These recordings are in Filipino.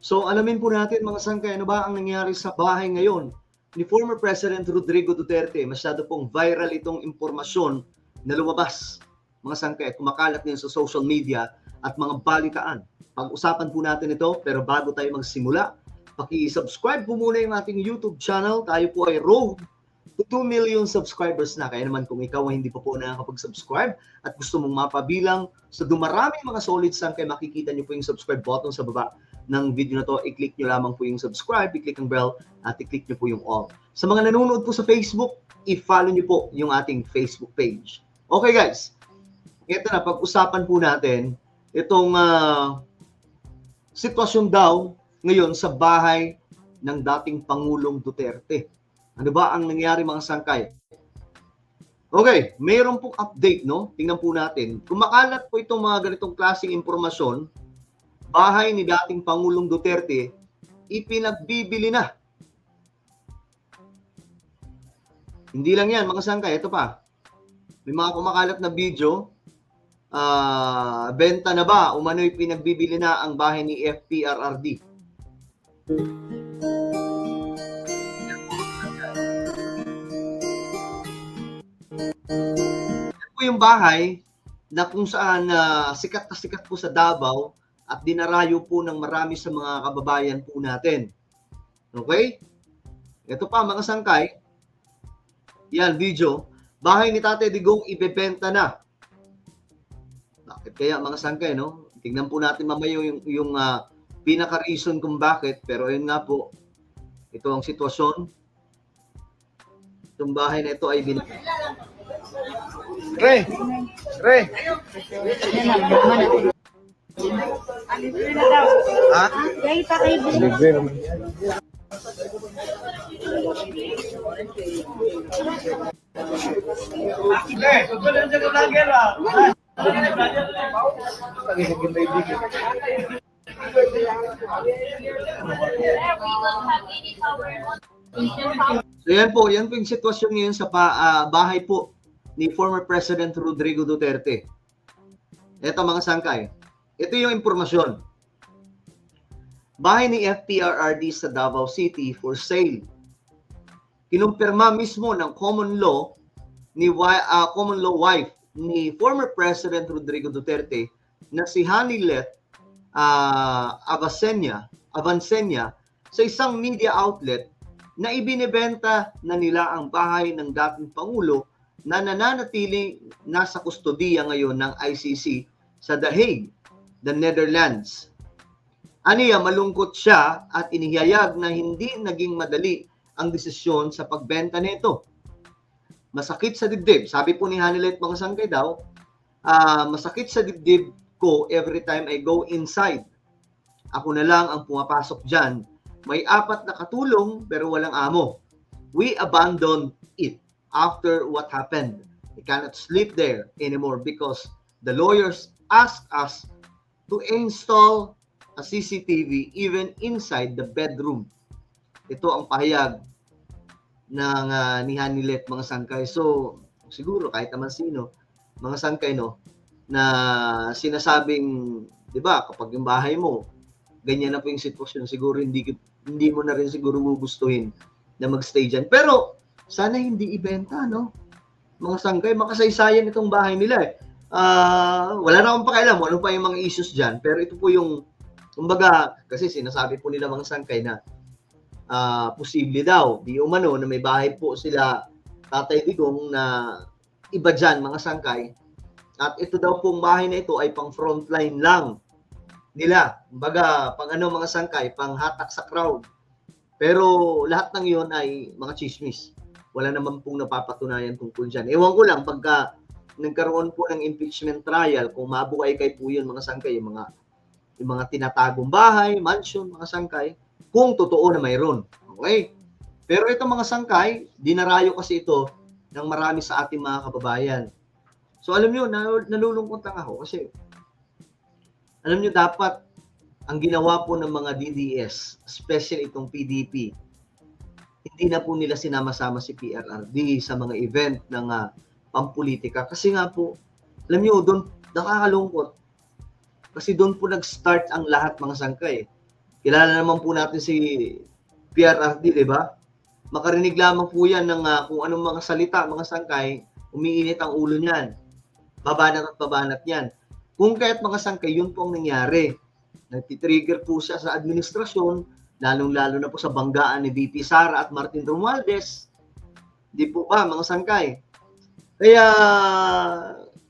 So alamin po natin mga sangkay, ano ba ang nangyari sa bahay ngayon ni former President Rodrigo Duterte. Masyado pong viral itong impormasyon na lumabas, mga sangkay, kumakalat ngayon sa social media at mga balitaan. Pag-usapan po natin ito, pero bago tayo magsimula, paki-subscribe po muna yung ating YouTube channel. Tayo po ay road to 2 million subscribers na. Kaya naman kung ikaw ay hindi pa po nakakapag-subscribe at gusto mong mapabilang sa dumaraming mga solid sangkay, makikita niyo po yung subscribe button sa baba ng video na to. I-click nyo lamang po yung subscribe, i-click ang bell, at i-click nyo po yung all. Sa mga nanonood po sa Facebook, i-follow nyo po yung ating Facebook page. Okay guys, ito na, pag-usapan po natin itong sitwasyon daw ngayon sa bahay ng dating Pangulong Duterte. Ano ba ang nangyari mga sangkay? Okay, mayroon pong update, no? Tingnan po natin. Kumakalat po itong mga ganitong klaseng impormasyon. Bahay ni dating Pangulong Duterte ipinagbibili na. Hindi lang yan, mga sangkay. Ito pa. May mga kumakalat na video. Benta na ba? Umano'y pinagbibili na ang bahay ni FPRRD. Yan po yung bahay na kung saan sikat na sikat po sa Davao at dinarayo po ng marami sa mga kababayan po natin. Okay? Ito pa mga sangkay. Yan, video. Bahay ni Tate Digong ibebenta na. Bakit kaya mga sangkay, no? Tingnan po natin mamaya yung pinaka-reason kung bakit. Pero ayun nga po, ito ang sitwasyon. Itong bahay na ito ay Re! Ha? Libre naman. So yan po yung sitwasyon ngayon sa bahay po ni former President Rodrigo Duterte. Ito mga sangkay. Ito yung impormasyon. Bahay ni FPRRD sa Davao City for sale. Kinumpirma mismo ng common law wife ni former President Rodrigo Duterte na si Hanilet Avancenia sa isang media outlet na ibinebenta na nila ang bahay ng dating Pangulo na nananatiling nasa kustodiya ngayon ng ICC sa The Hague, the Netherlands. Aniya, malungkot siya at inihayag na hindi naging madali ang desisyon sa pagbenta nito. Masakit sa dibdib. Sabi po ni Hanilet mga sangkay daw, masakit sa dibdib ko every time I go inside. Ako na lang ang pumapasok dyan. May 4 na katulong pero walang amo. We abandoned it after what happened. We cannot sleep there anymore because the lawyers asked us to install a CCTV even inside the bedroom. Ito ang pahayag ng ni Hanilet mga sangkay. So, siguro kahit naman sino, mga sangkay, no, na sinasabing, di ba, kapag yung bahay mo, ganyan na po yung sitwasyon, siguro hindi mo na rin siguro gugustuhin na magstay dyan. Pero, sana hindi ibenta, no? Mga sangkay, makasaysayan itong bahay nila eh. Wala na akong pakialam ano pa yung mga issues dyan. Pero ito po yung, kumbaga, kasi sinasabi po nila mga sangkay na posible daw, di umano na may bahay po sila Tatay Digong na iba dyan, mga sangkay. At ito daw pong bahay na ito ay pang frontline lang nila. Kumbaga, pang mga sangkay, pang hatak sa crowd. Pero lahat ng iyon ay mga chismis. Wala naman pong napapatunayan tungkol dyan. Ewan ko lang, pagka nagkaroon po ng impeachment trial, kung mabuhay kay po yun, mga sangkay, yung mga tinatagong bahay, mansion, mga sangkay, kung totoo na mayroon. Okay? Pero ito mga sangkay, dinarayo kasi ito ng marami sa ating mga kababayan. So alam nyo, nalulungkot lang ako kasi alam nyo dapat ang ginawa po ng mga DDS, especially itong PDP, hindi na po nila sinama-sama si PRRD sa mga event ng pampolitika. Kasi nga po, alam nyo, doon nakakalungkot. Kasi doon po nag-start ang lahat mga sangkay. Kilala naman po natin si PRRD, di ba? Makarinig lamang po yan ng kung anong mga salita, mga sangkay, umiinit ang ulo niyan. Babanat at babanat yan. Kung kaya't mga sangkay, yun po ang nangyari. Nagtitrigger po siya sa administrasyon, lalong-lalo na po sa banggaan ni VP Sara at Martin Romualdez. Di po ba, mga sangkay? Kaya,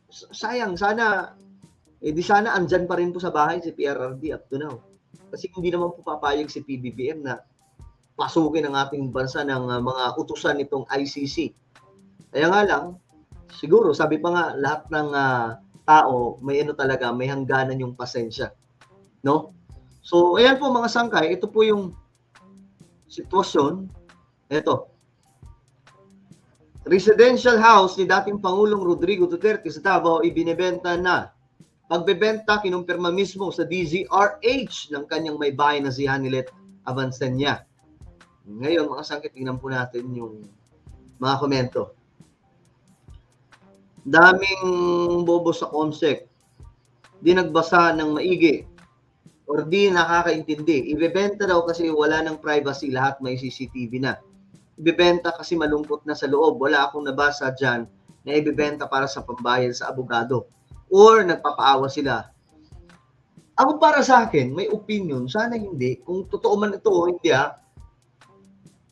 sayang, sana, di sana andyan pa rin po sa bahay si PRRD up to now. Kasi hindi naman po papayag si PBBM na pasukin ang ating bansa ng mga utusan nitong ICC. Kaya nga lang, siguro, sabi pa nga, lahat ng tao, may ano talaga, may hangganan yung pasensya. No? So, ayan po mga sangkay, ito po yung sitwasyon. Ito. Residential house ni dating Pangulong Rodrigo Duterte sa Davao ibinebenta na. Pagbebenta, kinumpirma mismo sa DZRH ng kanyang may bahay na si Hanilet Avancenia. Ngayon, mga sangkay, tingnan po natin yung mga komento. Daming bobo sa COMSEC. Di nagbasa ng maigi or di nakakaintindi. Ibebenta daw kasi wala ng privacy, lahat may CCTV na. Ibebenta kasi malungkot na sa loob. Wala akong nabasa dyan na ibebenta para sa pambayad sa abogado. Or nagpapaawa sila. Ako para sa akin, may opinion, sana hindi. Kung totoo man ito o hindi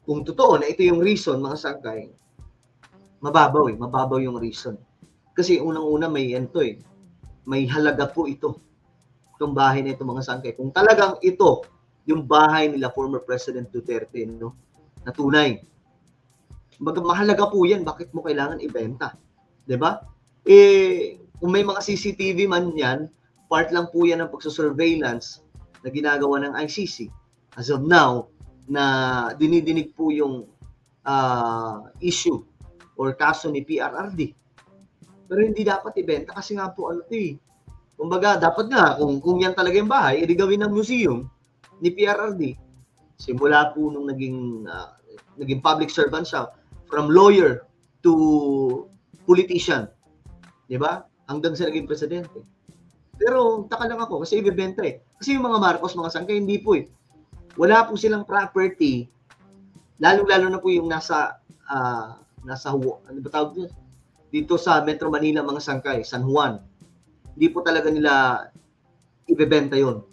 kung totoo na ito yung reason, mga sangkay, mababaw yung reason. Kasi unang-una may may halaga po ito. Itong bahay na ito, mga sangkay. Kung talagang ito, yung bahay nila former President Duterte, no? Na tunay. Mahalaga po yan, bakit mo kailangan ibenta? 'Di ba? Kung may mga CCTV man yan, part lang po yan ng pagsusurveillance na ginagawa ng ICC. As of now, na dinidinig po yung issue or kaso ni PRRD. Pero hindi dapat ibenta kasi nga po kumbaga, dapat nga, kung yan talaga yung bahay, edi gawin ng museum ni PRRD. Simula po nung naging public servant siya, from lawyer to politician. Di ba? Hanggang sa naging presidente. Pero taka lang ako kasi ibebenta Kasi yung mga Marcos, mga sangkay, hindi po Wala po silang property, lalong-lalo na po yung nasa ano ba tawag dito? Dito sa Metro Manila, mga sangkay, San Juan. Hindi po talaga nila ibebenta yon.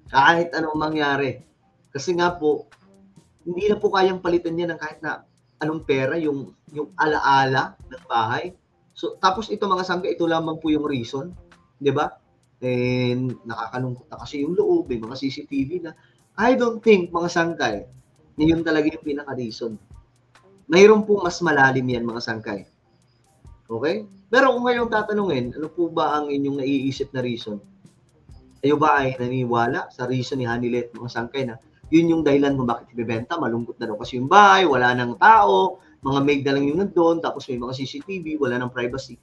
Kahit anong mangyari. Kasi nga po, hindi na po kayang palitan niya ng kahit na anong pera, yung alaala ng bahay. So, tapos ito mga sangkay, ito lamang po yung reason, 'di ba? And nakakalungkot na kasi yung loob, may mga CCTV na. I don't think mga sangkay, na yun talaga yung pinaka-reason. Mayroon po mas malalim yan, mga sangkay. Okay? Pero kung ngayong tatanungin, ano po ba ang inyong naiisip na reason? Kayo ba ay naniniwala sa reason ni Hanilet, mga sangkay, na yun yung dahilan kung bakit ibebenta? Malungkot na daw kasi yung bahay, wala nang tao, mga maid na lang yung nandun, tapos may mga CCTV, wala nang privacy.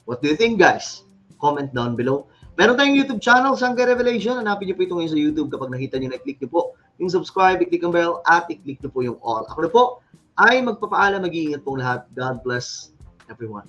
What do you think, guys? Comment down below. Meron tayong YouTube channel, Sangkay Revelation. Hanapin niyo po ito ngayon sa YouTube. Kapag nakita niyo, na-click niyo po yung subscribe, i-click ang bell, at i-click niyo po yung all. Ako na po ay magpapaalam, mag-iingat pong lahat. God bless everyone.